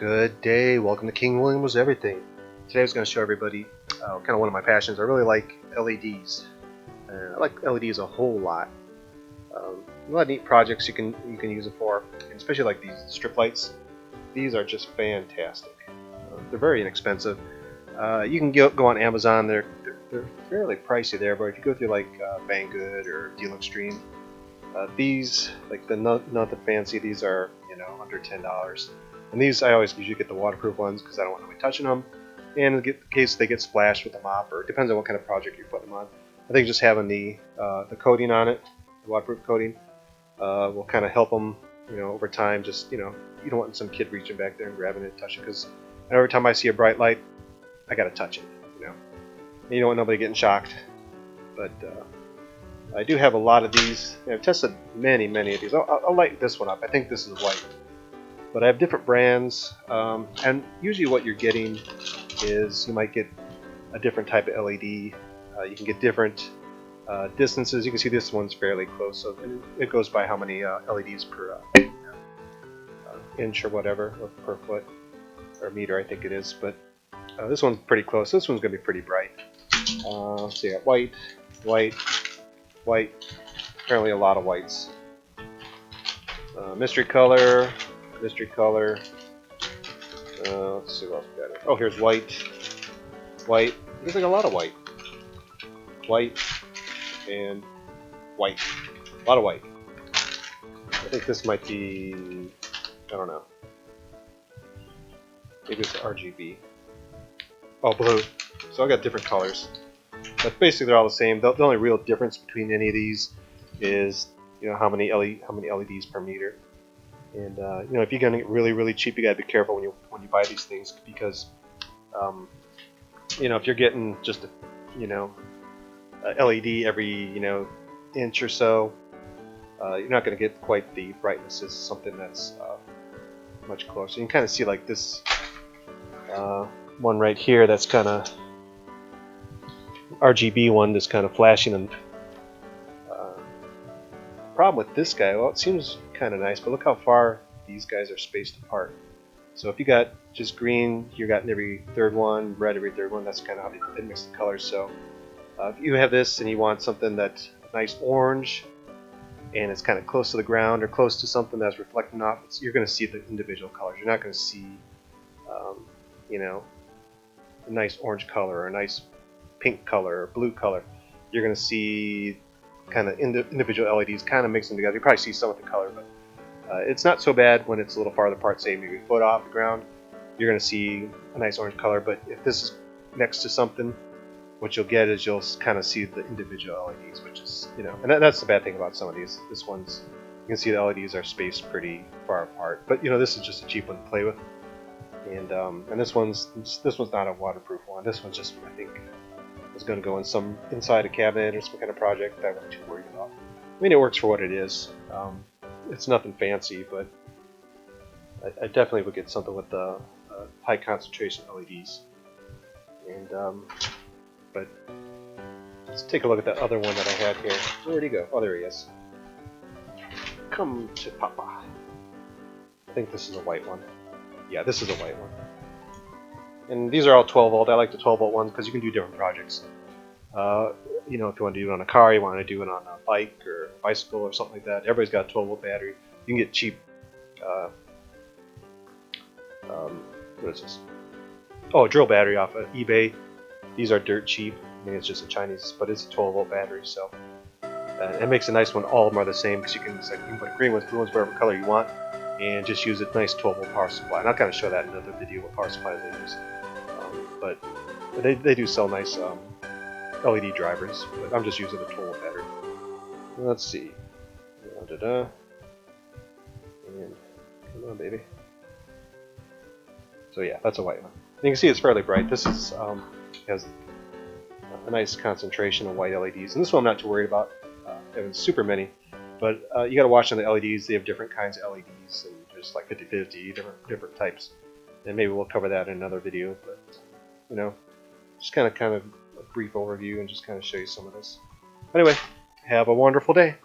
Good day, welcome to King Williams Everything. Today I was going to show everybody kind of one of my passions. I really like LEDs. I like LEDs a whole lot. A lot of neat projects you can use them for, and especially like these strip lights. These are just fantastic. They're very inexpensive. You can go on Amazon. They're fairly pricey there, but if you go through like Banggood or Deal Extreme, these like the nothing fancy. These are under $10. And these I always usually get the waterproof ones because I don't want anybody touching them. And in case they get splashed with the mop, or it depends on what kind of project you're putting them on. I think just having the coating on it, the waterproof coating, will kind of help them, over time. Just you don't want some kid reaching back there and grabbing it, and touching it, because every time I see a bright light, I gotta touch it. And you don't want nobody getting shocked. But I do have a lot of these. I've tested many of these. I'll light this one up. I think this is white. But I have different brands, and usually what you're getting is you might get a different type of LED. You can get different distances. You can see this one's fairly close, so it goes by how many LEDs per inch or whatever, or per foot or meter, I think it is. But this one's pretty close. This one's going to be pretty bright. Let's see, I got white, white, white. Apparently a lot of whites. Mystery color. Mystery color. Let's see what else we got. Oh, here's white. White. There's like a lot of white. White and white. A lot of white. I think this might be, I don't know. Maybe it's RGB. Oh, blue. So I got different colors. But basically they're all the same. The only real difference between any of these is how many LEDs per meter. And if you're gonna get really cheap, you gotta be careful when you buy these things, because if you're getting just a LED every inch or so, you're not gonna get quite the brightness as something that's much closer. You can kind of see like this one right here. That's kind of RGB one that's kind of flashing. And problem with this guy, well, it seems kind of nice, but look how far these guys are spaced apart. So if you got just green, you got every third one, red every third one. That's kind of how they mix the colors. So if you have this and you want something that's nice orange and it's kind of close to the ground or close to something that's reflecting off, you're going to see the individual colors. You're not going to see a nice orange color or a nice pink color or blue color. You're going to see kind of individual LEDs kind of mixing together. You probably see some of the color, but it's not so bad when it's a little farther apart, say maybe a foot off the ground. You're going to see a nice orange color, but if this is next to something, what you'll get is you'll kind of see the individual LEDs, which is, and that's the bad thing about some of these. This one's, you can see the LEDs are spaced pretty far apart, but this is just a cheap one to play with. And this one's not a waterproof one. This one's just, I think, is going to go in inside a cabinet or some kind of project that I'm not too worried about. I mean, it works for what it is. It's nothing fancy, but I definitely would get something with the high concentration LEDs. And but let's take a look at that other one that I had here. Where'd he go? Oh, there he is. Come to Papa. I think this is a white one. Yeah, this is a white one. And these are all 12 volt. I like the 12 volt ones because you can do different projects. If you want to do it on a car, you want to do it on a bike or a bicycle or something like that. Everybody's got a 12 volt battery. You can get cheap. What is this? Oh, a drill battery off of eBay. These are dirt cheap. I mean, it's just a Chinese, but it's a 12 volt battery. So it makes a nice one. All of them are the same because you can put green ones, blue ones, whatever color you want, and just use a nice 12 volt power supply. And I'll kind of show that in another video what power supplies they use. But they do sell nice LED drivers, but I'm just using the 12 volt battery. Let's see. And come on, baby. So yeah, that's a white one. And you can see it's fairly bright. This is has a nice concentration of white LEDs, and this one I'm not too worried about. Having super many, but you got to watch on the LEDs. They have different kinds of LEDs, and there's like 50-50 different types. And maybe we'll cover that in another video. But just kind of a brief overview and just kind of show you some of this. Anyway, have a wonderful day.